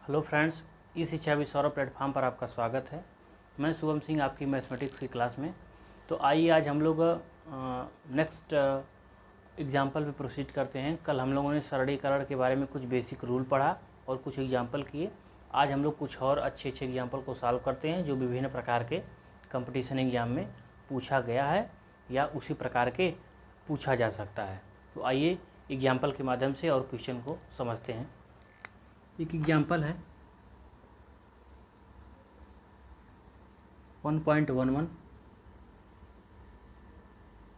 Hello friends, ई शिक्षा भी Saurabh platform पर आपका स्वागत है। मैं शुभम सिंह आपकी मैथमेटिक्स की क्लास में। तो आइए आज हम लोग नेक्स्ट एग्जाम्पल पे प्रोसीड करते हैं। कल हम लोगों ने सरलीकरण के बारे में कुछ बेसिक रूल पढ़ा और कुछ एग्जाम्पल किए। आज हम लोग कुछ और अच्छे एग्जाम्पल को सॉल्व करते हैं जो विभिन्न प्रकार के कंपटीशन एग्ज़ाम में पूछा गया है या उसी प्रकार के पूछा जा सकता है। तो आइए एग्जाम्पल के माध्यम से और क्वेश्चन को समझते हैं। एक एग्जाम्पल है 1.11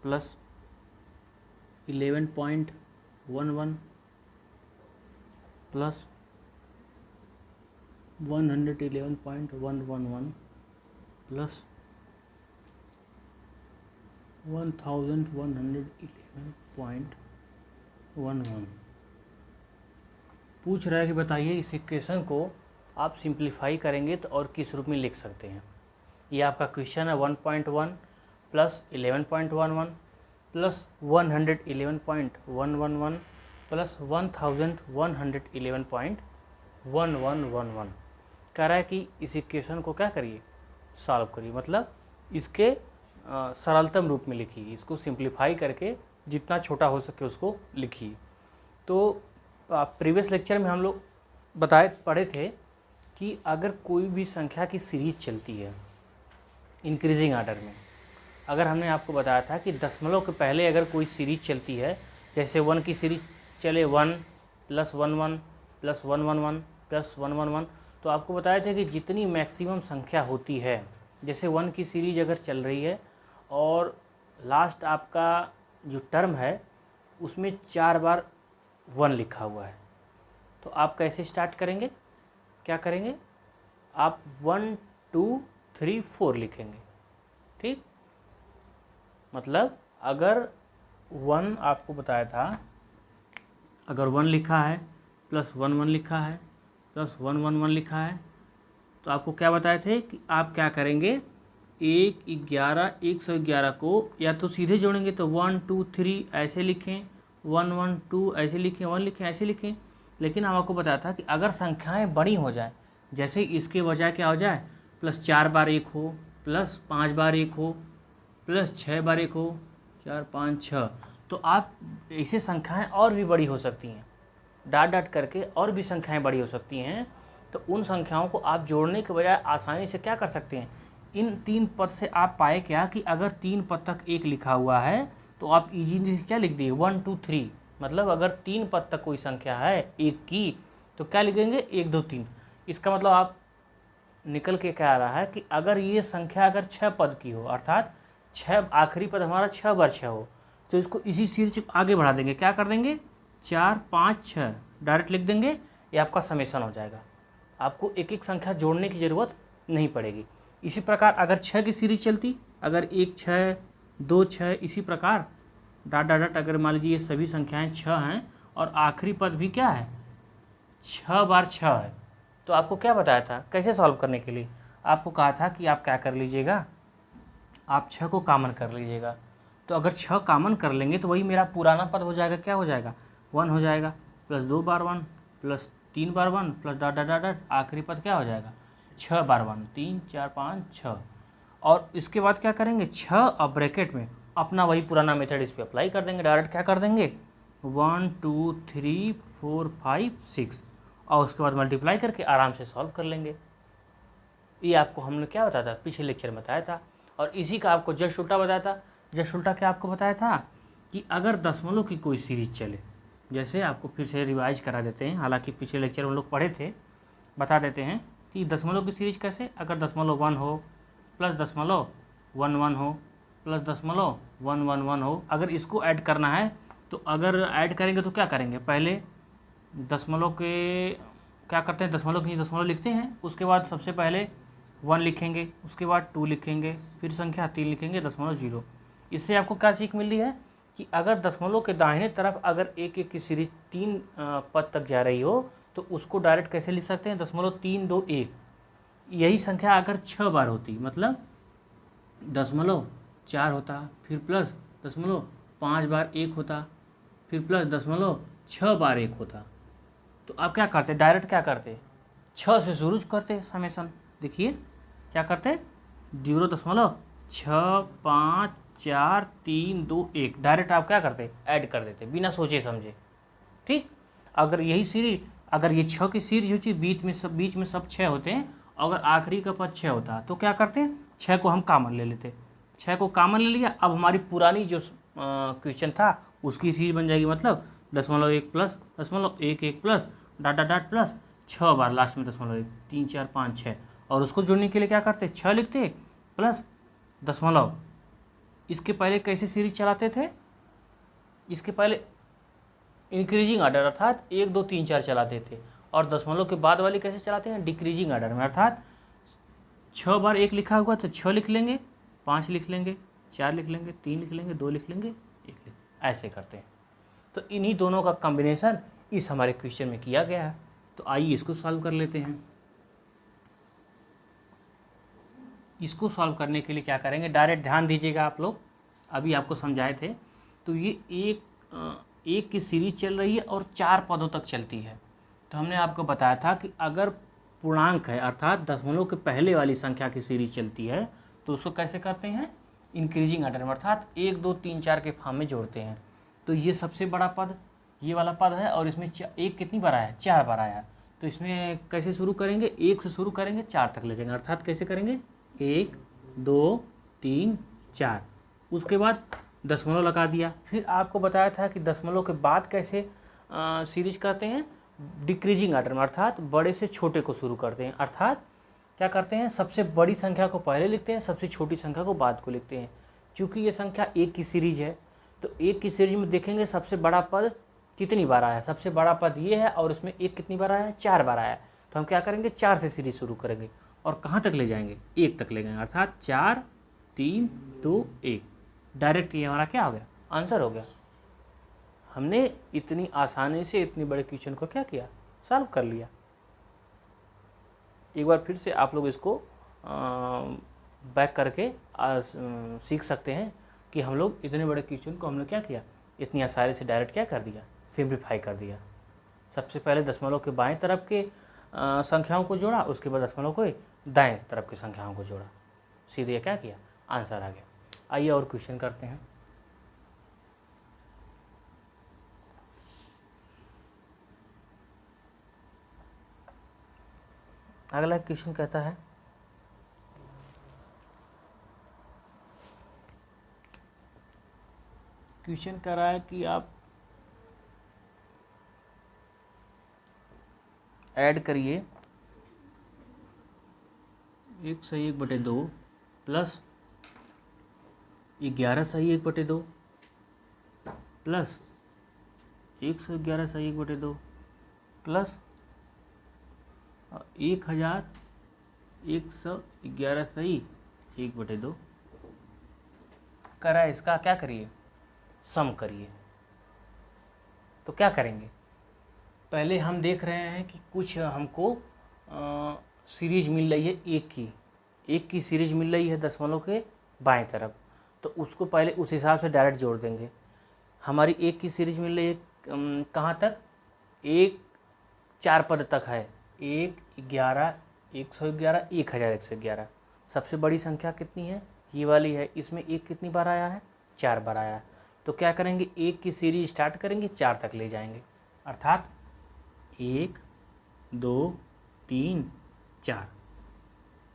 प्लस 11.11 प्लस 111.111 प्लस 1111.11 पूछ रहा है कि बताइए इस इक्वेशन को आप सिंप्लीफाई करेंगे तो और किस रूप में लिख सकते हैं। ये आपका क्वेश्चन है 1.1 प्लस 11.11 प्लस 111.111 प्लस 1111.1111 कह रहा है कि इस इक्वेशन को क्या करिए, सॉल्व करिए, मतलब इसके सरलतम रूप में लिखिए, इसको सिंप्लीफाई करके जितना छोटा हो सके उसको लिखिए। तो प्रीवियस लेक्चर में हम लोग पढ़े थे कि अगर कोई भी संख्या की सीरीज चलती है इंक्रीजिंग आर्डर में, अगर हमने आपको बताया था कि दशमलव के पहले अगर कोई सीरीज चलती है, जैसे 1 की सीरीज चले 1 प्लस 11 प्लस 111 प्लस 111, तो आपको बताया था कि जितनी मैक्सिमम संख्या होती है, जैसे 1 की सीरीज अगर चल रही है और लास्ट आपका जो टर्म है उसमें 4 बार 1 लिखा हुआ है, तो आप कैसे स्टार्ट करेंगे, क्या करेंगे, आप 1 2 3 4 लिखेंगे। ठीक, मतलब अगर 1 आपको बताया था, अगर 1 लिखा है प्लस 1 1 लिखा है प्लस 1 1 1 लिखा है, तो आपको क्या बताए थे कि आप क्या करेंगे, 111 को या तो सीधे जोड़ेंगे तो 1 2 3 ऐसे लिखें, 1 1 2 ऐसे लिखें, 1 लिखें, ऐसे लिखें। लेकिन हम आपको बताया था कि अगर संख्याएं बड़ी हो जाए, जैसे इसके बजाय क्या हो जाए, प्लस 4 बार 1 हो, प्लस 5 बार 1 हो, प्लस 6 बार 1 हो, 4 5 6, तो आप ऐसे संख्याएं और भी बड़ी हो सकती हैं, डाट डाट करके और भी संख्याएं बड़ी हो सकती हैं। तो उन संख्याओं को आप जोड़ने के बजाय आसानी से क्या कर सकते हैं, इन 3 पद से आप पाए क्या कि अगर 3 पद तक 1 लिखा हुआ है तो आप इजीली क्या लिख दिए 1 2 3, मतलब अगर 3 पद तक कोई संख्या है 1 की तो क्या लिखेंगे 1 2 3। इसका मतलब आप निकल के क्या आ रहा है कि अगर ये संख्या अगर 6 पद की हो, अर्थात 6 आखिरी पद हमारा 6 बार 6 हो, तो इसको इसी सीरीज आगे बढ़ा देंगे, क्या कर देंगे 4 5 6 डायरेक्ट लिख देंगे, ये आपका समेशन हो जाएगा, आपको एक एक संख्या जोड़ने की ज़रूरत नहीं पड़ेगी। इसी प्रकार अगर 6 की सीरीज चलती, अगर 1 6 2 6 इसी प्रकार डाट डाट डाट, अगर मान लीजिए ये सभी संख्याएं 6 हैं और आखिरी पद भी क्या है 6 बार 6 है, तो आपको क्या बताया था कैसे सॉल्व करने के लिए, आपको कहा था कि आप क्या कर लीजिएगा, आप 6 को कॉमन कर लीजिएगा। तो अगर 6 कॉमन कर लेंगे तो वही मेरा पुराना पद हो जाएगा, क्या हो जाएगा 1 हो जाएगा, प्लस 2 बार 1 प्लस 3 बार 1 plus dot dot dot dot, आखिरी पद क्या हो जाएगा 6 बार 1 3 4 5 6। और इसके बाद क्या करेंगे 6 और ब्रैकेट में अपना वही पुराना मेथड इस पर अप्लाई कर देंगे, डायरेक्ट क्या कर देंगे 1 2 3 4 5 6 और उसके बाद मल्टीप्लाई करके आराम से सॉल्व कर लेंगे। ये आपको हमने क्या बताया था, पिछले लेक्चर में बताया था। और इसी का आपको जस्ट उल्टा बताया था। जस्ट उल्टा क्या आपको बताया था कि अगर दशमलव की कोई सीरीज चले, जैसे आपको फिर से रिवाइज करा देते हैं, हालांकि पिछले लेक्चर में हम लोग पढ़े थे, बता देते हैं कि दशमलव की सीरीज कैसे, अगर दशमलव 1 हो प्लस दशमलव 1 1 हो प्लस दशमलव 1 1 1 हो, अगर इसको ऐड करना है तो अगर ऐड करेंगे तो क्या करेंगे, पहले दशमलव के क्या करते हैं, दशमलव की दशमलव लिखते हैं, उसके बाद सबसे पहले 1 लिखेंगे, उसके बाद 2 लिखेंगे, फिर संख्या 3 लिखेंगे, दशमलव 0। इससे आपको क्या सीख मिल रही है कि अगर दशमलव के दाहिने तरफ अगर एक एक की सीरीज 3 पद तक जा रही हो तो उसको डायरेक्ट कैसे लिख सकते हैं, दशमलव 3 2 1। यही संख्या अगर 6 बार होती, मतलब दशमलव 4 होता, फिर प्लस दशमलव 5 बार 1 होता, फिर प्लस दशमलव 6 बार 1 होता, तो आप क्या करते, डायरेक्ट क्या करते 6 से शुरू करते समेसन। देखिए क्या करते, 0.6, 5, 4, 3, 2, 1 डायरेक्ट आप क्या करते, ऐड कर देते बिना सोचे समझे। ठीक, अगर यही सीरीज, अगर ये 6 की सीरीज होती, बीच में सब 6 होते हैं, अगर आखिरी का पद 6 होता तो क्या करते हैं, 6 को हम कॉमन ले लेते, 6 को कॉमन ले लिया। अब हमारी पुरानी जो क्वेश्चन था उसकी सीरीज बन जाएगी, मतलब 0.1 plus 0.11 plus dot dot dot plus 6 बार लास्ट में 0.1, 3, 4, 5, 6, और उसको जोड़ने के लिए क्या करते, 6 लिखते प्लस दशमलव। इसके पहले कैसे सीरीज चलाते थे, इसके पहले इंक्रीजिंग आर्डर अर्थात 1, 2, 3, 4 चलाते थे, और दशमलव के बाद वाली कैसे चलाते हैं, डिक्रीजिंग आर्डर में, अर्थात 6 बार 1 लिखा हुआ तो 6 लिख लेंगे, 5 लिख लेंगे, 4 लिख लेंगे, 3 लिख लेंगे, 2 लिख लेंगे, 1 लिख, ऐसे करते हैं। तो इन्हीं दोनों का कॉम्बिनेशन इस हमारे क्वेश्चन में किया गया है। तो आइए इसको सॉल्व कर लेते हैं। इसको सॉल्व करने के लिए क्या करेंगे, डायरेक्ट ध्यान दीजिएगा आप लोग, अभी आपको समझाए थे। तो ये एक की सीरीज चल रही है और 4 पदों तक चलती है। तो हमने आपको बताया था कि अगर पूर्णांक है अर्थात दशमलव के पहले वाली संख्या की सीरीज चलती है तो उसको कैसे करते हैं, इंक्रीजिंग आर्डर में, अर्थात 1, 2, 3, 4 के फॉर्म में जोड़ते हैं। तो ये सबसे बड़ा पद ये वाला पद है, और इसमें 1 कितनी बार आया, 4 बार आया। तो इसमें कैसे शुरू करेंगे, 1 से शुरू करेंगे, 4 तक ले जाएंगे, अर्थात कैसे करेंगे, 1, 2, 3, 4, उसके बाद दशमलव लगा दिया। फिर आपको बताया था कि दशमलव के बाद कैसे सीरीज करते हैं, डिक्रीजिंग आर्डर में, अर्थात बड़े से छोटे को शुरू करते हैं। अर्थात क्या करते हैं, सबसे बड़ी संख्या को पहले लिखते हैं, सबसे छोटी संख्या को बाद को लिखते हैं। चूँकि ये संख्या 1 की सीरीज है तो 1 की सीरीज में देखेंगे सबसे बड़ा पद कितनी बार आया, सबसे बड़ा पद ये है, और इसमें 1 कितनी बार आया, 4 बार आया। तो हम क्या करेंगे, 4 से सीरीज शुरू करेंगे और कहाँ तक ले जाएंगे, 1 तक ले जाएंगे, अर्थात 4, 3, 2, 1। डायरेक्ट ये हमारा क्या हो गया, आंसर हो गया। हमने इतनी आसानी से इतनी बड़े क्वेश्चन को क्या किया, सॉल्व कर लिया। एक बार फिर से आप लोग इसको बैक करके सीख सकते हैं कि हम लोग इतने बड़े क्वेश्चन को हमने क्या किया, इतनी आसानी से डायरेक्ट क्या कर दिया, सिंप्लीफाई कर दिया। सबसे पहले दशमलव के बाएं तरफ के संख्याओं को जोड़ा, उसके बाद दशमलव को दाएं तरफ की संख्याओं को जोड़ा, सीधे क्या किया, आंसर आ गया। आइए और क्वेश्चन करते हैं। अगला क्वेश्चन कहता है, क्वेश्चन कह रहा है कि आप ऐड करिए 1/1/2 प्लस 11/1/2 प्लस 111/1/2 प्लस 1111/1/2 करा। इसका क्या करिए, सम करिए। तो क्या करेंगे, पहले हम देख रहे हैं कि कुछ हमको सीरीज मिल रही है, एक की सीरीज मिल रही है दशमलव के बाएं तरफ, तो उसको पहले उस हिसाब से डायरेक्ट जोड़ देंगे। हमारी 1 की सीरीज मिल रही है कहाँ तक, 1 4 पद तक है, 1, 11, 111, 1111। सबसे बड़ी संख्या कितनी है, ये वाली है, इसमें 1 कितनी बार आया है, 4 बार आया है। तो क्या करेंगे, 1 की सीरीज स्टार्ट करेंगे, 4 तक ले जाएंगे, अर्थात 1, 2, 3, 4।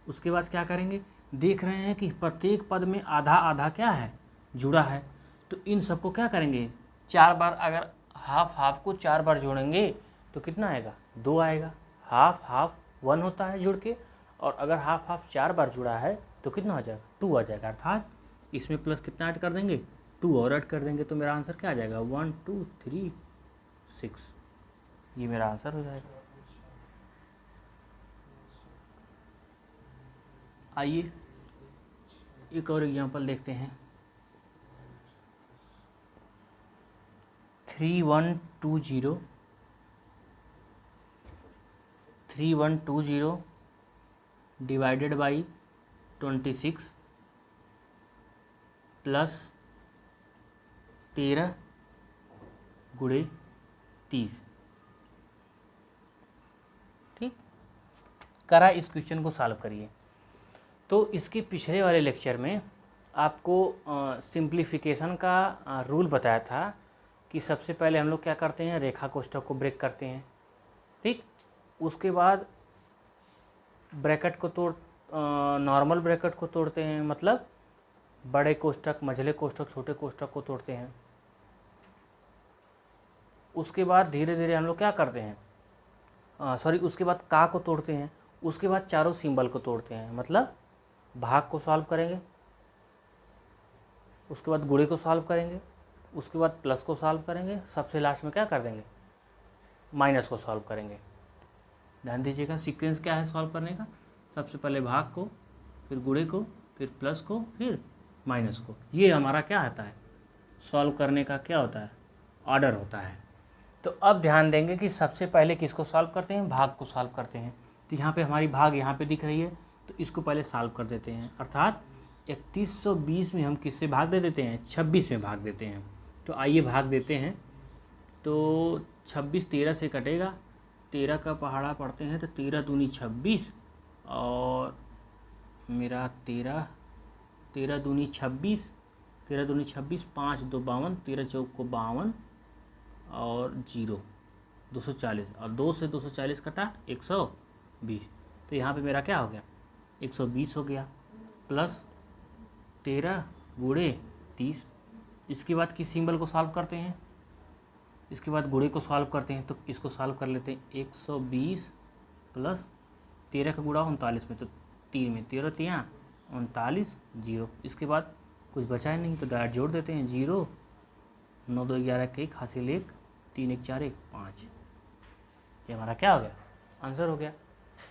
उसके बाद क्या करेंगे, देख रहे हैं कि प्रत्येक पद में आधा आधा क्या है, जुड़ा है। तो इन सबको क्या करेंगे, 4 बार, अगर हाफ को 4 बार जोड़ेंगे तो कितना आएगा, 2 आएगा। हाफ 1 होता है जुड़ के, और अगर हाफ 4 बार जुड़ा है तो कितना आ जाएगा, 2 आ जाएगा। अर्थात इसमें प्लस कितना ऐड कर देंगे, 2 और ऐड कर देंगे, तो मेरा आंसर क्या आ जाएगा, 1, 2, 3, 6। ये मेरा आंसर हो जाएगा। आइए एक और एग्जांपल देखते हैं। 3120 डिवाइडेड बाई 26 प्लस 13 गुणे 30। ठीक, करा इस क्वेश्चन को सॉल्व करिए। तो इसके पिछले वाले लेक्चर में आपको सिंप्लीफिकेशन का रूल बताया था कि सबसे पहले हम लोग क्या करते हैं, रेखा कोष्ठक को ब्रेक करते हैं, ठीक। उसके बाद ब्रैकेट को नॉर्मल ब्रैकेट को तोड़ते हैं, मतलब बड़े कोष्ठक, मझले कोष्ठक, छोटे कोष्ठक को तोड़ते हैं। उसके बाद धीरे धीरे हम लोग क्या करते हैं, उसके बाद का को तोड़ते हैं। उसके बाद चारों सिंबल को तोड़ते हैं, मतलब भाग को सॉल्व करेंगे, उसके बाद गुणे को सॉल्व करेंगे, उसके बाद प्लस को सॉल्व करेंगे, सबसे लास्ट में क्या कर देंगे, माइनस को सॉल्व करेंगे। ध्यान दीजिएगा सीक्वेंस क्या है सॉल्व करने का, सबसे पहले भाग को, फिर गुणे को, फिर प्लस को, फिर माइनस को। ये हमारा क्या होता है, सॉल्व करने का क्या होता है, ऑर्डर होता है। तो अब ध्यान देंगे कि सबसे पहले किसको सॉल्व करते हैं, भाग को सॉल्व करते हैं। तो यहाँ पे हमारी भाग यहाँ पे दिख रही है, तो इसको पहले सॉल्व कर देते हैं। अर्थात 3120 में हम किससे भाग दे देते हैं, 26 में भाग देते हैं। तो आइए भाग देते हैं। तो 26 13 से कटेगा, 13 का पहाड़ा पढ़ते हैं तो 13 दूनी 26 और मेरा 13 दूनी 26, 13 दूनी 26, 5 2 52, 13 चौक को 52 और 0 240 और 2 से 240 कटा 120। तो यहाँ पे मेरा क्या हो गया, 120 हो गया, प्लस 13 गुणे 30। इसके बाद किस सिंबल को सॉल्व करते हैं, इसके बाद गुणे को सॉल्व करते हैं। तो इसको सॉल्व कर लेते हैं, 120 प्लस 13 का गुणा 39 में, तो 3 में 13 3 39 0। इसके बाद कुछ बचा ही नहीं तो डायरेक्ट जोड़ देते हैं, 0 9 2 11 के 1 हासिल 1 3 1 4 1 5। ये हमारा क्या हो गया, आंसर हो गया।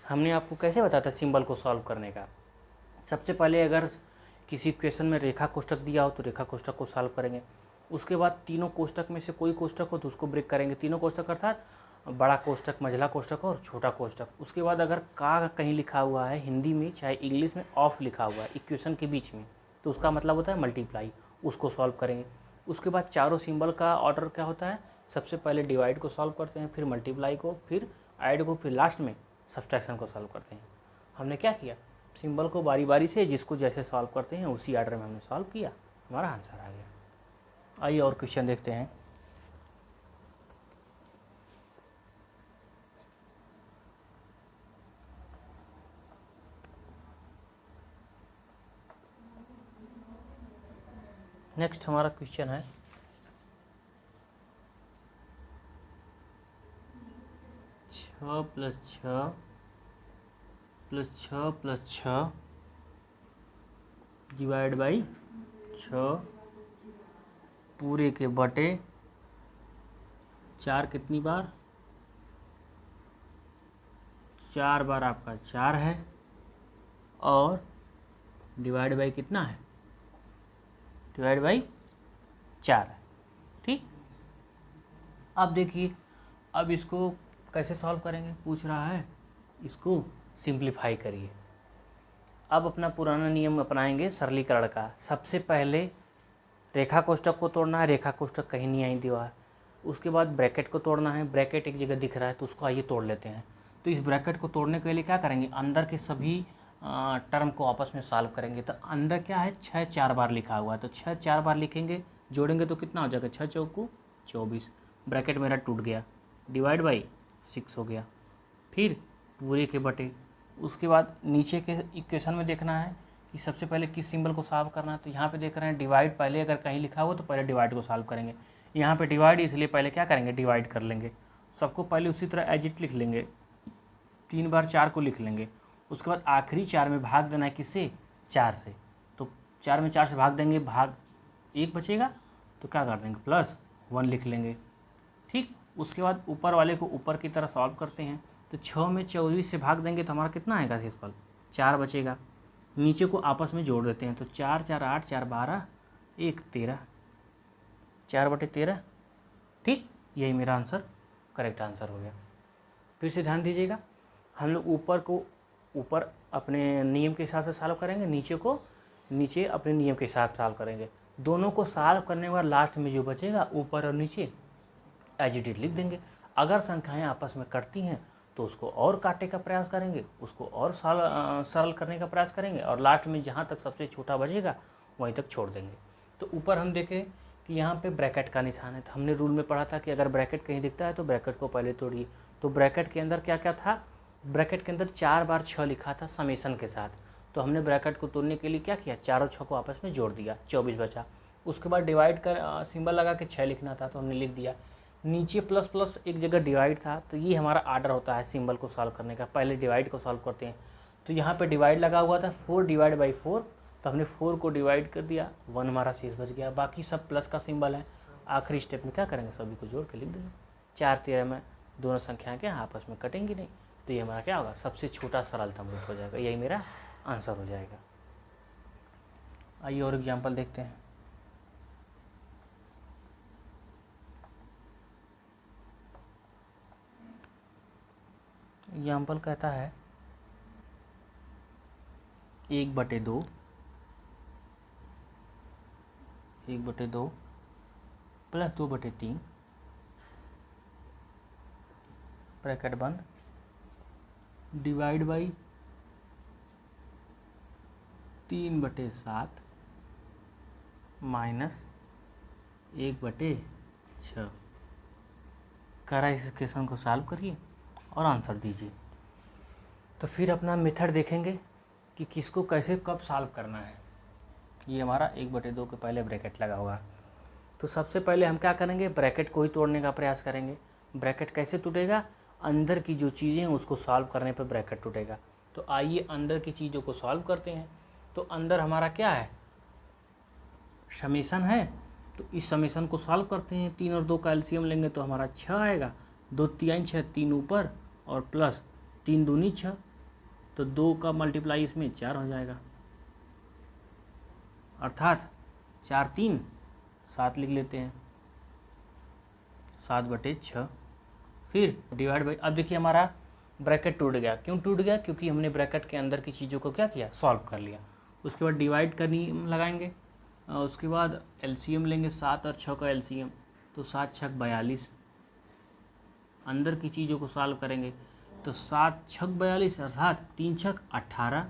हमने आपको कैसे बताया था सिंबल को सॉल्व करने का। सबसे पहले अगर किसी क्वेश्चन में रेखा कोष्ठक दिया हो तो रेखा कोष्ठक को सॉल्व करेंगे। उसके बाद तीनों कोष्ठक में से कोई कोष्ठक हो तो उसको ब्रेक करेंगे। तीनों कोष्ठक अर्थात बड़ा कोष्ठक, मझला कोष्ठक और छोटा कोष्ठक। उसके बाद अगर का कहीं लिखा हुआ है हिंदी में चाहे इंग्लिश में ऑफ लिखा हुआ है इक्वेशन के बीच में, तो उसका मतलब होता है मल्टीप्लाई, उसको सॉल्व करेंगे। उसके बाद चारों सिंबल का ऑर्डर क्या होता है, सबसे पहले डिवाइड को सॉल्व करते हैं, फिर मल्टीप्लाई को, फिर ऐड को, फिर लास्ट में सब्सट्रैक्शन को सॉल्व करते हैं। हमने क्या किया, सिंबल को बारी बारी से जिसको जैसे सॉल्व करते हैं उसी ऑर्डर में हमने सॉल्व किया, हमारा आंसर आ गया। आइए और क्वेश्चन देखते हैं। नेक्स्ट हमारा क्वेश्चन है 6 + 6 + 6 + 6 डिवाइड बाई 6 पूरे के बटे 4 कितनी बार, 4 बार आपका 4 है और डिवाइड बाई कितना है, डिवाइड बाई 4 है, ठीक। अब देखिए, अब इसको कैसे सॉल्व करेंगे, पूछ रहा है, इसको सिंप्लीफाई करिए। अब अपना पुराना नियम अपनाएंगे सरलीकरण का। सबसे पहले रेखा कोष्ठक को तोड़ना है, रेखा कोष्ठक कहीं नहीं आई दीवार। उसके बाद ब्रैकेट को तोड़ना है, ब्रैकेट एक जगह दिख रहा है तो उसको आइए तोड़ लेते हैं। तो इस ब्रैकेट को तोड़ने के लिए क्या करेंगे, अंदर के सभी टर्म को आपस में सॉल्व करेंगे। तो अंदर क्या है, 6 4 बार लिखा हुआ है, तो 6 4 बार लिखेंगे, जोड़ेंगे तो कितना हो जाएगा, 6 चौको 24। ब्रैकेट मेरा टूट गया, डिवाइड बाई 6 हो गया, फिर पूरे के बटे। उसके बाद नीचे के इक्वेशन में देखना है कि सबसे पहले किस सिंबल को सॉल्व करना है। तो यहाँ पे देख रहे हैं डिवाइड, पहले अगर कहीं लिखा हो तो पहले डिवाइड को सॉल्व करेंगे। यहाँ पे डिवाइड इसलिए पहले क्या करेंगे, डिवाइड कर लेंगे। सबको पहले उसी तरह एज इट लिख लेंगे, 3 बार 4 को लिख लेंगे। उसके बाद आखिरी 4 में भाग देना है किससे, 4 से। तो 4 में 4 से भाग देंगे, भाग 1 बचेगा तो क्या कर देंगे, +1 लिख लेंगे, ठीक। उसके बाद ऊपर वाले को ऊपर की तरह सॉल्व करते हैं। तो 6 में 24 से भाग देंगे तो हमारा कितना आएगा शेषफल, 4 बचेगा। नीचे को आपस में जोड़ देते हैं, तो 4 4 8 4 12 1 13, 4/13, ठीक। यही मेरा आंसर, करेक्ट आंसर हो गया। फिर से ध्यान दीजिएगा, हम लोग ऊपर को ऊपर अपने नियम के हिसाब से सॉल्व करेंगे, नीचे को नीचे अपने नियम के हिसाब से सॉल्व करेंगे। दोनों को सॉल्व करने के बाद लास्ट में जो बचेगा ऊपर और नीचे एज इट इज लिख देंगे। अगर संख्याएं आपस में कटती हैं तो उसको और काटने का प्रयास करेंगे, उसको और सरल करने का प्रयास करेंगे, और लास्ट में जहाँ तक सबसे छोटा बचेगा वहीं तक छोड़ देंगे। तो ऊपर हम देखें कि यहाँ पे ब्रैकेट का निशान है, तो हमने रूल में पढ़ा था कि अगर ब्रैकेट कहीं दिखता है तो ब्रैकेट को पहले तोड़िए। तो ब्रैकेट के अंदर क्या क्या था, ब्रैकेट के अंदर 4 बार 6 लिखा था समेसन के साथ, तो हमने ब्रैकेट को तोड़ने के लिए क्या किया, चारों 6 को आपस में जोड़ दिया, 24 बचा। उसके बाद डिवाइड कर सिंबल लगा के 6 लिखना था, तो हमने लिख दिया। नीचे प्लस प्लस एक जगह डिवाइड था, तो ये हमारा आर्डर होता है सिंबल को सॉल्व करने का, पहले डिवाइड को सॉल्व करते हैं। तो यहाँ पे डिवाइड लगा हुआ था 4 डिवाइड बाई 4, तो हमने 4 को डिवाइड कर दिया, 1 हमारा शेष बच गया। बाकी सब प्लस का सिंबल है। आखिरी स्टेप में क्या करेंगे, सभी को जोड़ के लिख देंगे। 4 13 में दोनों संख्याएं क्या आपस में कटेंगी नहीं, तो ये हमारा क्या होगा, सबसे छोटा सरलतम रूप हो जाएगा, यही मेरा आंसर हो जाएगा। आइए और एग्जाम्पल देखते हैं। एग्जाम्पल कहता है 1/2 प्लस 2/3 ब्रैकेट बंद डिवाइड बाई 3/7 माइनस 1/6। करा इस क्वेश्चन को सॉल्व करिए और आंसर दीजिए। तो फिर अपना मेथड देखेंगे कि किसको कैसे कब सॉल्व करना है। ये हमारा 1/2 के पहले ब्रैकेट लगा हुआ, तो सबसे पहले हम क्या करेंगे, ब्रैकेट को ही तोड़ने का प्रयास करेंगे। ब्रैकेट कैसे टूटेगा, अंदर की जो चीज़ें हैं उसको सॉल्व करने पर ब्रैकेट टूटेगा। तो आइए अंदर की चीज़ों को सॉल्व करते हैं। तो अंदर हमारा क्या है, समेसन है, तो इस समेसन को सॉल्व करते हैं। 3 और 2 का एलसीएम लेंगे तो हमारा 6 आएगा, 2 3 6, 3 ऊपर और प्लस 3 दूनी 6, तो 2 का मल्टीप्लाई इसमें 4 हो जाएगा, अर्थात 4 3 7 लिख लेते हैं, 7/6। फिर डिवाइड बाई, अब देखिए हमारा ब्रैकेट टूट गया। क्यों टूट गया, क्योंकि हमने ब्रैकेट के अंदर की चीज़ों को क्या किया, सॉल्व कर लिया। उसके बाद डिवाइड करनी लगाएंगे, उसके बाद एलसीएम लेंगे, 7 और 6 का एलसीएम, तो 7 6 42। अंदर की चीज़ों को सॉल्व करेंगे तो 7 6 42 अर्थात 3 6 18,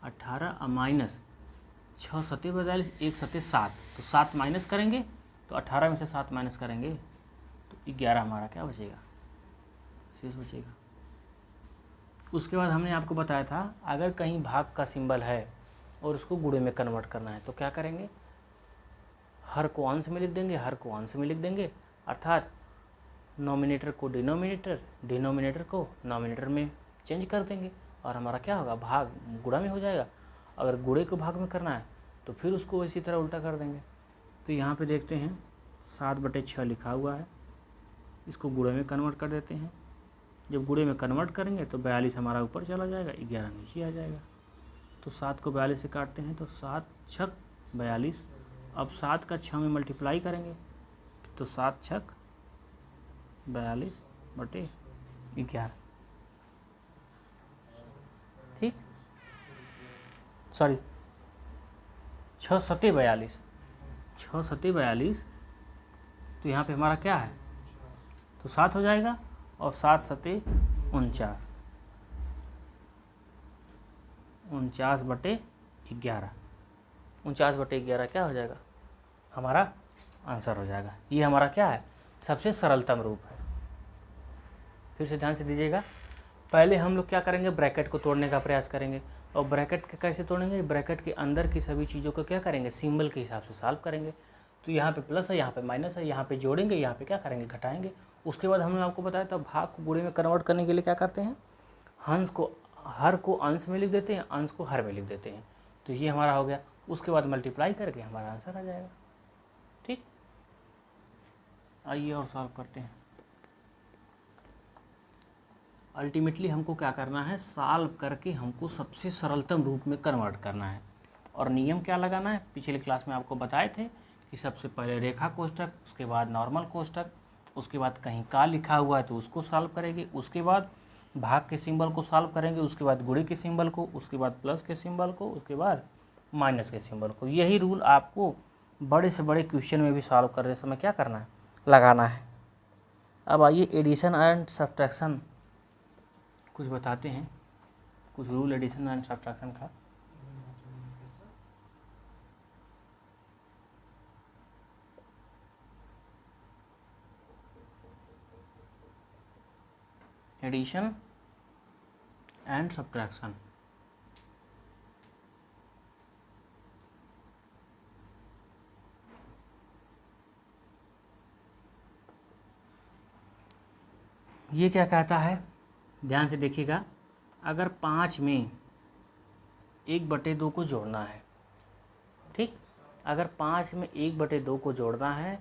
18 माइनस 6 7 42, 1 7 7, तो 7 माइनस करेंगे तो 18 में से 7 माइनस करेंगे तो 11 हमारा क्या बचेगा, शेष बचेगा। उसके बाद हमने आपको बताया था अगर कहीं भाग का सिंबल है और उसको गुणे में कन्वर्ट करना है तो क्या करेंगे, हर को अंश में लिख देंगे, हर को अंश में लिख देंगे, अर्थात नॉमिनेटर को डिनोमिनेटर, डिनोमिनेटर को नॉमिनेटर में चेंज कर देंगे और हमारा क्या होगा, भाग गुणा में हो जाएगा। अगर गुणे को भाग में करना है तो फिर उसको इसी तरह उल्टा कर देंगे। तो यहाँ पे देखते हैं 7/6 लिखा हुआ है, इसको गुणे में कन्वर्ट कर देते हैं। जब गुणे में कन्वर्ट करेंगे तो 42 हमारा ऊपर चला जाएगा, 11 नीचे आ जाएगा। तो 7 को 42 से काटते हैं तो 7 6 42। अब 7 का 6 में मल्टीप्लाई करेंगे तो 7 6 42/11, ठीक, सॉरी 6 7 42, 6 7 42, तो यहाँ पे हमारा क्या है, तो 7 हो जाएगा और 7 7 49, 49/11, 49/11 क्या हो जाएगा, हमारा आंसर हो जाएगा। ये हमारा क्या है, सबसे सरलतम रूप है। फिर से ध्यान से दीजिएगा, पहले हम लोग क्या करेंगे, ब्रैकेट को तोड़ने का प्रयास करेंगे। और ब्रैकेट के कैसे तोड़ेंगे, ब्रैकेट के अंदर की सभी चीज़ों को क्या करेंगे, सिंबल के हिसाब से सॉल्व करेंगे। तो यहाँ पे प्लस है, यहाँ पे माइनस है, यहाँ पे जोड़ेंगे, यहाँ पे क्या करेंगे, घटाएंगे। उसके बाद हमने आपको बताया था भाग को गुणे में कन्वर्ट करने के लिए क्या करते हैं, हंस को हर को अंश में लिख देते हैं, अंश को हर में लिख देते हैं। तो ये हमारा हो गया। उसके बाद मल्टीप्लाई करके हमारा आंसर आ जाएगा, ठीक। आइए और सॉल्व करते हैं। अल्टीमेटली हमको क्या करना है, सॉल्व करके हमको सबसे सरलतम रूप में कन्वर्ट करना है। और नियम क्या लगाना है, पिछले क्लास में आपको बताए थे कि सबसे पहले रेखा कोष्ठक, उसके बाद नॉर्मल कोष्ठक, उसके बाद कहीं का लिखा हुआ है तो उसको सॉल्व करेंगे, उसके बाद भाग के सिंबल को सॉल्व करेंगे, उसके बाद गुणे के सिंबल को, उसके बाद प्लस के सिंबल को, उसके बाद माइनस के सिंबल को। यही रूल आपको बड़े से बड़े क्वेश्चन में भी सॉल्व करने समय क्या करना है, लगाना है। अब आइए एडिशन एंड सब्ट्रैक्शन कुछ बताते हैं, कुछ रूल एडिशन एंड सब्ट्रैक्शन का। एडिशन एंड सब्ट्रैक्शन, ये क्या कहता है, ध्यान से देखिएगा। अगर 5 में 1/2 को जोड़ना है, ठीक, अगर 5 में 1/2 को जोड़ना है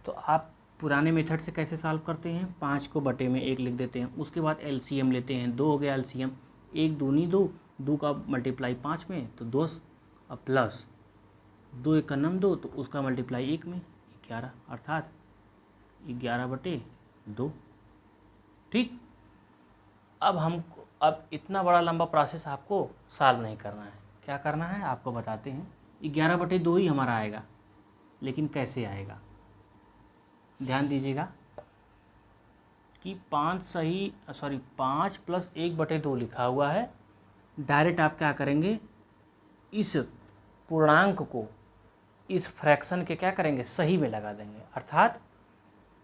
तो आप पुराने मेथड से कैसे सॉल्व करते हैं, 5 को बटे में 1 लिख देते हैं, उसके बाद एलसीएम लेते हैं, 2 हो गया एलसीएम, 1 दूनी 2, 2 का मल्टीप्लाई 5 में तो 2 और प्लस 2 1 का नम 2 तो उसका मल्टीप्लाई 1 में 11, अर्थात 11/2। ठीक, अब इतना बड़ा लंबा प्रोसेस आपको सॉल्व नहीं करना है। क्या करना है आपको बताते हैं। 11/2 ही हमारा आएगा, लेकिन कैसे आएगा, ध्यान दीजिएगा कि 5 प्लस 1/2 लिखा हुआ है। डायरेक्ट आप क्या करेंगे, इस पूर्णांक को इस फ्रैक्शन के क्या करेंगे, सही में लगा देंगे, अर्थात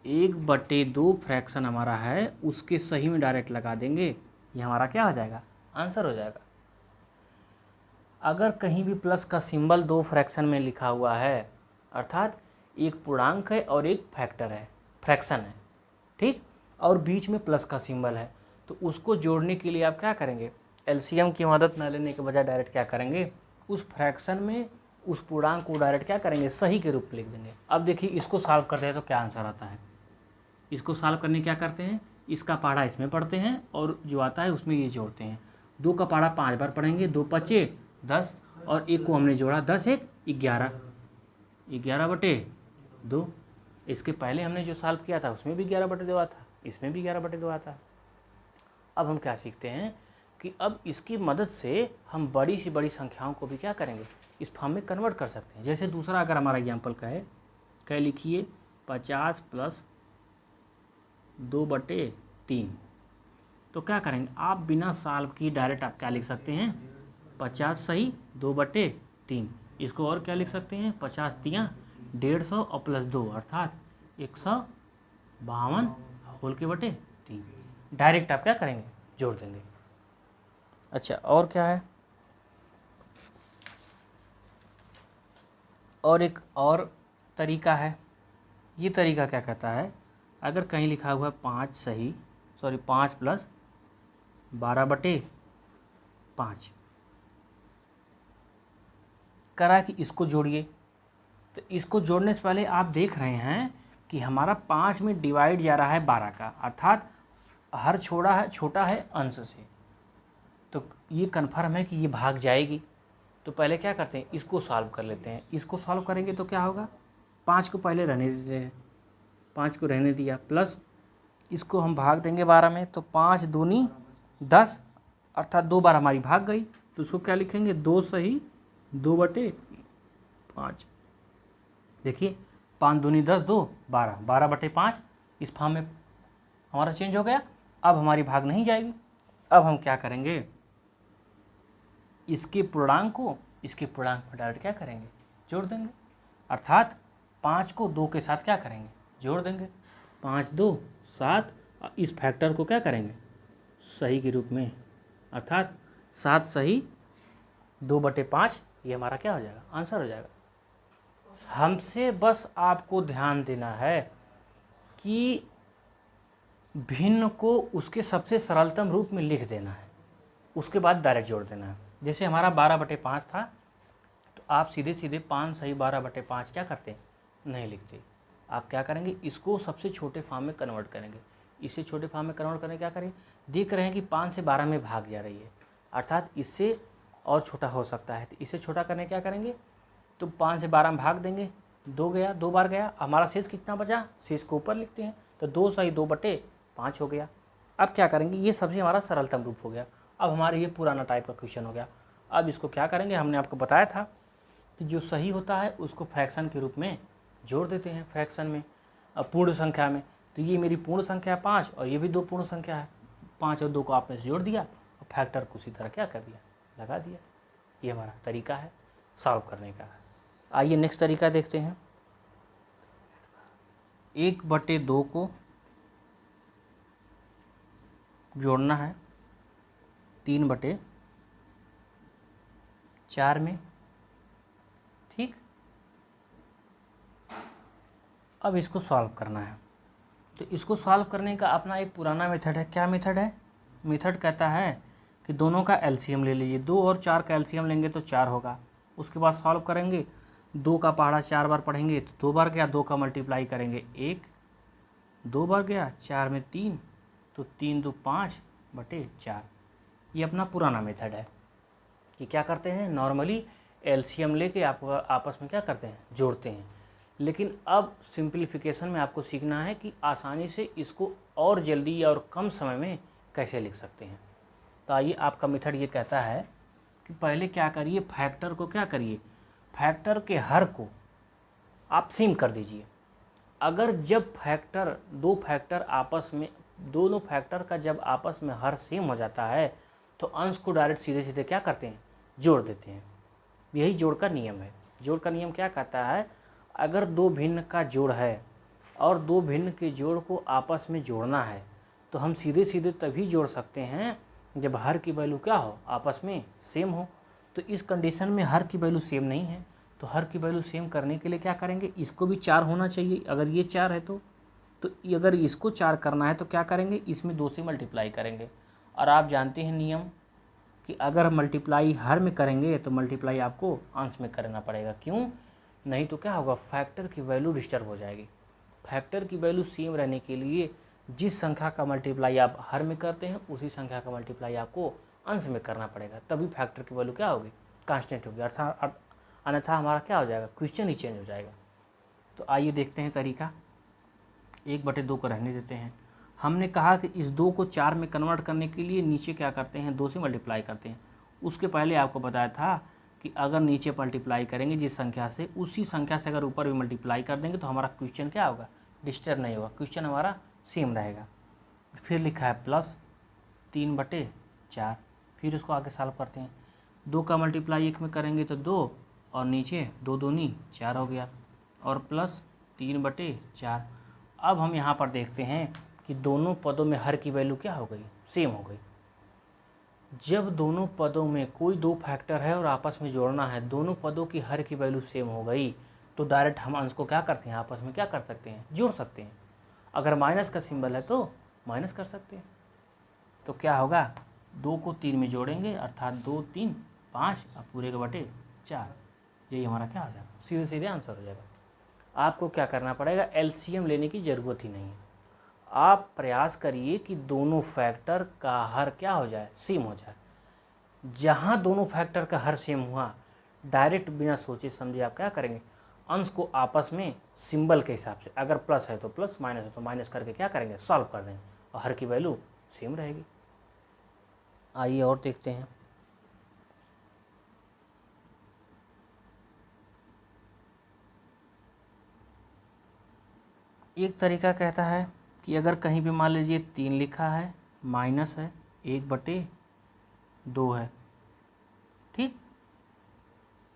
1/2 फ्रैक्शन हमारा है उसके सही में डायरेक्ट लगा देंगे, ये हमारा क्या हो जाएगा, आंसर हो जाएगा। अगर कहीं भी प्लस का सिंबल 2 फ्रैक्शन में लिखा हुआ है, अर्थात एक पूर्णांक है और एक फैक्टर है, फ्रैक्शन है, ठीक, और बीच में प्लस का सिंबल है, तो उसको जोड़ने के लिए आप क्या करेंगे, एलसीएम की मदद न लेने के बजाय डायरेक्ट क्या करेंगे, उस फ्रैक्शन में उस पूर्णांक को डायरेक्ट क्या करेंगे, सही के रूप में लिख देंगे। अब देखिए इसको सॉल्व करते हैं तो क्या आंसर आता है। इसको सॉल्व करने क्या करते हैं, इसका पहाड़ा इसमें पढ़ते हैं और जो आता है उसमें ये जोड़ते हैं। 2 का पहाड़ा 5 बार पढ़ेंगे, 2 5 10 और 1 को हमने जोड़ा, 10 1 11, 11/2। इसके पहले हमने जो सॉल्व किया था उसमें भी 11/2 आता, इसमें भी 11/2 आता है। अब हम क्या सीखते हैं कि अब इसकी मदद से हम बड़ी से बड़ी संख्याओं को भी क्या करेंगे, इस फॉर्म में कन्वर्ट कर सकते हैं। जैसे दूसरा अगर हमारा एग्जाम्पल का है, क्या लिखिए, 50 प्लस 2/3, तो क्या करेंगे आप, बिना सॉल्व की डायरेक्ट आप क्या लिख सकते हैं, 50 सही 2/3। इसको और क्या लिख सकते हैं, 50 तियाँ 150 और प्लस 2 अर्थात 152 होल के बटे 3। डायरेक्ट आप क्या करेंगे, जोड़ देंगे। अच्छा, और क्या है, और एक और तरीका है। ये तरीका क्या कहता है, अगर कहीं लिखा हुआ है 5 प्लस 12/5 करा कि इसको जोड़िए, तो इसको जोड़ने से पहले आप देख रहे हैं कि हमारा 5 में डिवाइड जा रहा है 12 का, अर्थात हर छोटा है अंश से, तो ये कन्फर्म है कि ये भाग जाएगी। तो पहले क्या करते हैं, इसको सॉल्व कर लेते हैं। इसको सॉल्व करेंगे तो क्या होगा, 5 को पहले रहने देते हैं, 5 को रहने दिया, प्लस इसको हम भाग देंगे 12 में, तो 5 दूनी 10 अर्थात 2 बार हमारी भाग गई, तो उसको क्या लिखेंगे, 2 सही 2/5। देखिए 5 दूनी 10, 2 12, 12/5 इस फॉर्म में हमारा चेंज हो गया। अब हमारी भाग नहीं जाएगी। अब हम क्या करेंगे, इसके पूर्णांक को इसके पूर्णांक में डायरेक्ट क्या करेंगे, जोड़ देंगे, अर्थात 5 को 2 के साथ क्या करेंगे, जोड़ देंगे। 5 2 7, इस फैक्टर को क्या करेंगे, सही के रूप में, अर्थात 7 सही 2/5, ये हमारा क्या हो जाएगा, आंसर हो जाएगा। हमसे बस आपको ध्यान देना है कि भिन्न को उसके सबसे सरलतम रूप में लिख देना है, उसके बाद डायरेक्ट जोड़ देना है। जैसे हमारा 12/5 था, तो आप सीधे सीधे 5 सही 12/5 क्या करते, नहीं लिखते। आप क्या करेंगे, इसको सबसे छोटे फॉर्म में कन्वर्ट करेंगे। इसे छोटे फॉर्म में कन्वर्ट करने क्या करेंगे, देख रहे हैं कि 5 से 12 में भाग जा रही है, अर्थात इससे और छोटा हो सकता है, तो इसे छोटा करने क्या करेंगे, तो 5 से 12 में भाग देंगे, 2 गया, 2 बार गया, हमारा शेष कितना बचा, शेष को ऊपर लिखते हैं, तो 2 सही 2/5 हो गया। अब क्या करेंगे, ये सबसे हमारा सरलतम रूप हो गया। अब हमारे ये पुराना टाइप का क्वेश्चन हो गया। अब इसको क्या करेंगे, हमने आपको बताया था कि जो सही होता है उसको फ्रैक्शन के रूप में जोड़ देते हैं, फ्रैक्शन में, पूर्ण संख्या में। तो ये मेरी पूर्ण संख्या 5 और ये भी 2 पूर्ण संख्या है, 5 और 2 को आपने जोड़ दिया और फैक्टर को उसी तरह क्या कर दिया, लगा दिया। ये हमारा तरीका है सॉल्व करने का। आइए नेक्स्ट तरीका देखते हैं। 1/2 को जोड़ना है 3/4 में। ठीक, अब इसको सॉल्व करना है। तो इसको सॉल्व करने का अपना एक पुराना मेथड है। क्या मेथड है? मेथड कहता है कि दोनों का एलसीएम ले लीजिए। 2 और 4 का एलसीएम लेंगे तो 4 होगा। उसके बाद सॉल्व करेंगे, 2 का पहाड़ा 4 बार पढ़ेंगे तो 2 बार गया, 2 का मल्टीप्लाई करेंगे 1, 2 बार गया, 4 में 3 तो 3 2 5/4। ये अपना पुराना मेथड है कि क्या करते हैं, नॉर्मली एलसीएम लेके आप आपस में क्या करते हैं, जोड़ते हैं। लेकिन अब सिंप्लीफिकेशन में आपको सीखना है कि आसानी से इसको और जल्दी और कम समय में कैसे लिख सकते हैं। तो आइए, आपका मेथड ये कहता है कि पहले क्या करिए, फैक्टर को क्या करिए, फैक्टर के हर को आप सेम कर दीजिए। अगर जब फैक्टर, दो फैक्टर आपस में, दोनों फैक्टर का जब आपस में हर सेम हो जाता है तो अंश को डायरेक्ट सीधे सीधे क्या करते हैं, जोड़ देते हैं। यही जोड़ का नियम है। जोड़ का नियम क्या कहता है, अगर दो भिन्न का जोड़ है और दो भिन्न के जोड़ को आपस में जोड़ना है तो हम सीधे सीधे तभी जोड़ सकते हैं जब हर की वैल्यू क्या हो, आपस में सेम हो। तो इस कंडीशन में हर की वैल्यू सेम नहीं है, तो हर की वैल्यू सेम करने के लिए क्या करेंगे, इसको भी 4 होना चाहिए। अगर ये 4 है तो अगर इसको 4 करना है तो क्या करेंगे, इसमें 2 से मल्टीप्लाई करेंगे। और आप जानते हैं नियम कि अगर मल्टीप्लाई हर में करेंगे तो मल्टीप्लाई आपको अंश में करना पड़ेगा। क्यों? नहीं तो क्या होगा, फैक्टर की वैल्यू डिस्टर्ब हो जाएगी। फैक्टर की वैल्यू सेम रहने के लिए जिस संख्या का मल्टीप्लाई आप हर में करते हैं उसी संख्या का मल्टीप्लाई आपको अंश में करना पड़ेगा, तभी फैक्टर की वैल्यू क्या होगी, कांस्टेंट होगी। अर्थात अन्यथा हमारा क्या हो जाएगा, क्वेश्चन ही चेंज हो जाएगा। तो आइए देखते हैं तरीका। 1/2 को रहने देते हैं। हमने कहा कि इस 2 को 4 में कन्वर्ट करने के लिए नीचे क्या करते हैं, 2 से मल्टीप्लाई करते हैं। उसके पहले आपको बताया था कि अगर नीचे मल्टीप्लाई करेंगे जिस संख्या से, उसी संख्या से अगर ऊपर भी मल्टीप्लाई कर देंगे तो हमारा क्वेश्चन क्या होगा, डिस्टर्ब नहीं होगा, क्वेश्चन हमारा सेम रहेगा। फिर लिखा है प्लस 3/4, फिर उसको आगे सॉल्व करते हैं। 2 का मल्टीप्लाई 1 में करेंगे तो 2 और नीचे 2 दूनी 4 हो गया और प्लस 3/4। अब हम यहाँ पर देखते हैं कि दोनों पदों में हर की वैल्यू क्या हो गई, सेम हो गई। जब दोनों पदों में कोई दो फैक्टर है और आपस में जोड़ना है, दोनों पदों की हर की वैल्यू सेम हो गई तो डायरेक्ट हम अंश को क्या करते हैं, आपस में क्या कर सकते हैं, जोड़ सकते हैं। अगर माइनस का सिंबल है तो माइनस कर सकते हैं। तो क्या होगा, 2 को 3 में जोड़ेंगे अर्थात 2 3 5 और पूरे के बटे 4। यही हमारा क्या हो जाएगा, सीधे सीधे आंसर हो जाएगा। आपको क्या करना पड़ेगा, एलसीएम लेने की ज़रूरत ही नहीं है। आप प्रयास करिए कि दोनों फैक्टर का हर क्या हो जाए, सेम हो जाए। जहाँ दोनों फैक्टर का हर सेम हुआ, डायरेक्ट बिना सोचे समझे आप क्या करेंगे, अंश को आपस में सिंबल के हिसाब से, अगर प्लस है तो प्लस, माइनस है तो माइनस करके क्या करेंगे, सॉल्व कर देंगे और हर की वैल्यू सेम रहेगी। आइए और देखते हैं। एक तरीका कहता है कि अगर कहीं भी मान लीजिए 3 लिखा है, माइनस है, 1/2 है, ठीक,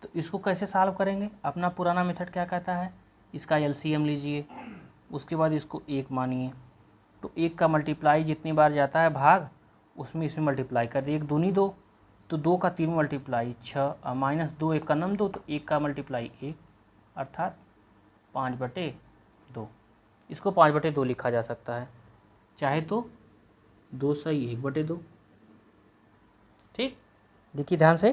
तो इसको कैसे सॉल्व करेंगे। अपना पुराना मेथड क्या कहता है, इसका एलसीएम लीजिए, उसके बाद इसको 1 मानिए, तो 1 का मल्टीप्लाई जितनी बार जाता है भाग उसमें इसमें मल्टीप्लाई कर दिए, 1 दूनी 2, तो 2 का 3 मल्टीप्लाई 6 और -2 1 का नम 2, तो 1 का मल्टीप्लाई 1 अर्थात 5/2। इसको 5/2 लिखा जा सकता है, चाहे तो 2 सही 1/2। ठीक, देखिए ध्यान से,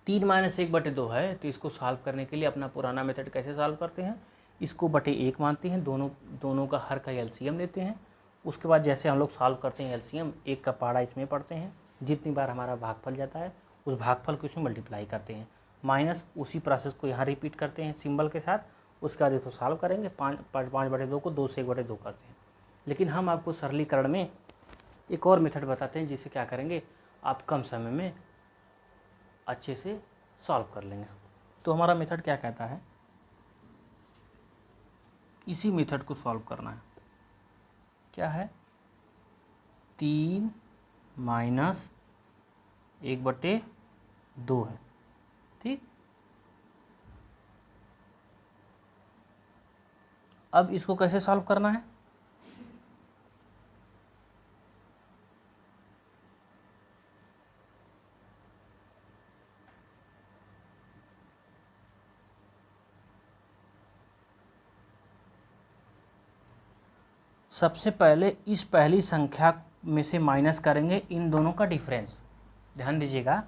3 - 1/2 है तो इसको सॉल्व करने के लिए अपना पुराना मेथड कैसे सॉल्व करते हैं, इसको बटे 1 मानते हैं, दोनों का हर का एलसीएम लेते हैं। उसके बाद जैसे हम लोग सॉल्व करते हैं एलसीएम, 1 का पहाड़ा इसमें पढ़ते हैं, जितनी बार हमारा भागफल जाता है उस भागफल को इसमें मल्टीप्लाई करते हैं, माइनस उसी प्रोसेस को यहाँ रिपीट करते हैं सिंबल के साथ। उसके बाद इसको सॉल्व करेंगे, 5/2 को 2 से 1/2 करते हैं। लेकिन हम आपको सरलीकरण में एक और मेथड बताते हैं जिससे क्या करेंगे, आप कम समय में अच्छे से सॉल्व कर लेंगे। तो हमारा मेथड क्या कहता है, इसी मेथड को सॉल्व करना है। क्या है, 3 माइनस 1/2 है। ठीक, अब इसको कैसे सॉल्व करना है? सबसे पहले इस पहली संख्या में से माइनस करेंगे इन दोनों का डिफरेंस। ध्यान दीजिएगा,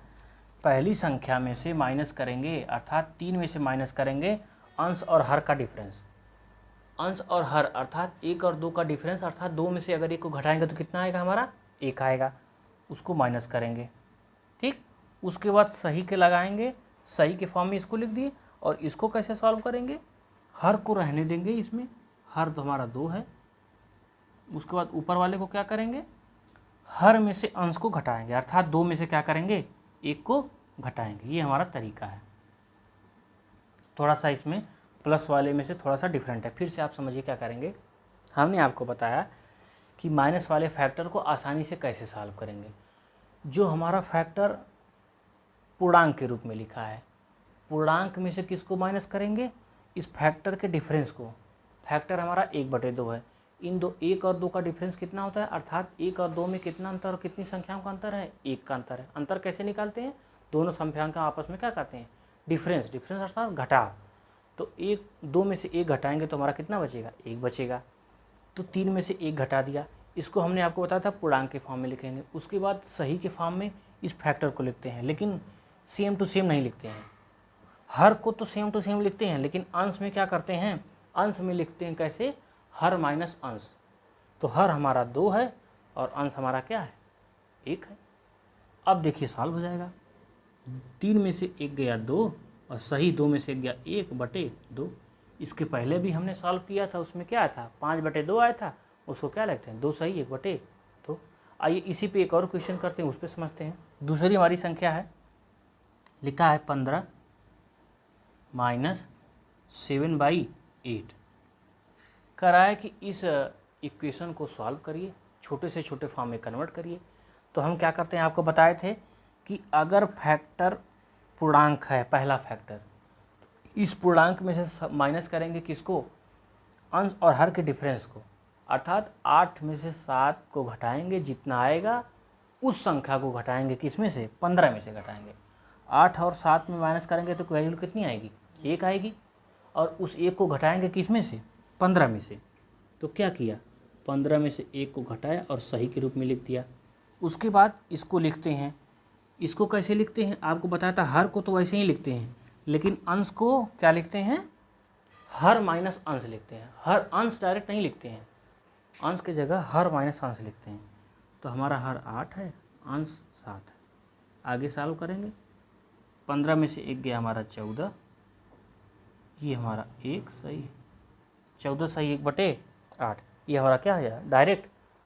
पहली संख्या में से माइनस करेंगे अर्थात 3 में से माइनस करेंगे अंश और हर का डिफरेंस। अंश और हर अर्थात 1 और 2 का डिफरेंस, अर्थात 2 में से अगर 1 को घटाएंगे तो कितना आएगा हमारा? 1 आएगा, उसको माइनस करेंगे। ठीक, उसके बाद सही के लगाएंगे, सही के फॉर्म में इसको लिख दिए। और इसको कैसे सॉल्व करेंगे? हर को रहने देंगे इसमें, हर तो हमारा 2 है। उसके बाद ऊपर वाले को क्या करेंगे? हर में से अंश को घटाएंगे, अर्थात 2 में से क्या करेंगे? 1 को घटाएंगे। ये हमारा तरीका है। थोड़ा सा इसमें प्लस वाले में से थोड़ा सा डिफरेंट है। फिर से आप समझिए क्या करेंगे। हमने आपको बताया कि माइनस वाले फैक्टर को आसानी से कैसे सॉल्व करेंगे। जो हमारा फैक्टर पूर्णांक के रूप में लिखा है, पूर्णांक में से किसको माइनस करेंगे? इस फैक्टर के डिफरेंस को। फैक्टर हमारा 1/2 है। इन 1 और 2 का डिफरेंस कितना होता है? अर्थात 1 और 2 में कितना अंतर और कितनी संख्याओं का अंतर है? 1 का अंतर है। अंतर कैसे निकालते हैं? दोनों संख्याओं का आपस में क्या करते हैं? डिफरेंस। डिफरेंस अर्थात घटाव। तो 2 में से 1 घटाएंगे तो हमारा कितना बचेगा? 1 बचेगा। तो 3 में से 1 घटा दिया। इसको हमने आपको बताया था पूर्णांक के फॉर्म में लिखेंगे। उसके बाद सही के फॉर्म में इस फैक्टर को लिखते हैं, लेकिन सेम टू सेम नहीं लिखते हैं। हर को तो सेम टू सेम लिखते हैं, लेकिन अंश में क्या करते हैं? अंश में लिखते हैं कैसे? हर माइनस अंश। तो हर हमारा 2 है और अंश हमारा क्या है? 1 है। अब देखिए सॉल्व हो जाएगा। 3 में से 1 गया 2 और सही 2 में से गया 1/2। इसके पहले भी हमने सॉल्व किया था, उसमें क्या आया था? 5/2 आया था। उसको क्या लिखते हैं? 2 सही 1/2। आइए इसी पे एक और क्वेश्चन करते हैं, उस पर समझते हैं। दूसरी हमारी संख्या है, लिखा है 15 माइनस 7/8। करा है कि इस इक्वेशन को सॉल्व करिए, छोटे से छोटे फॉर्म में कन्वर्ट करिए। तो हम क्या करते हैं, आपको बताए थे कि अगर फैक्टर पूर्णांक है, पहला फैक्टर, इस पूर्णांक में से माइनस करेंगे किसको? अंश और हर के डिफरेंस को। अर्थात 8 में से 7 को घटाएंगे, जितना आएगा उस संख्या को घटाएंगे। किस में से? 15 में से घटाएंगे। 8 और 7 में माइनस करेंगे तो वैल्यू कितनी आएगी? 1 आएगी। और उस 1 को घटाएंगे किस में से? 15 में से। तो क्या किया? 15 में से 1 को घटाया और सही के रूप में लिख दिया। उसके बाद इसको लिखते हैं। इसको कैसे लिखते हैं आपको बताया था। हर को तो वैसे ही लिखते हैं, लेकिन अंश को क्या लिखते हैं? हर माइनस अंश लिखते हैं। हर अंश डायरेक्ट नहीं लिखते हैं, अंश की जगह हर माइनस अंश लिखते हैं। तो हमारा हर 8 है, अंश 7 है। आगे सॉल्व करेंगे। 15 में से 1 गया हमारा 14, ये हमारा 1 सही, 14 सही 1/8। ये हमारा क्या है? डायरेक्ट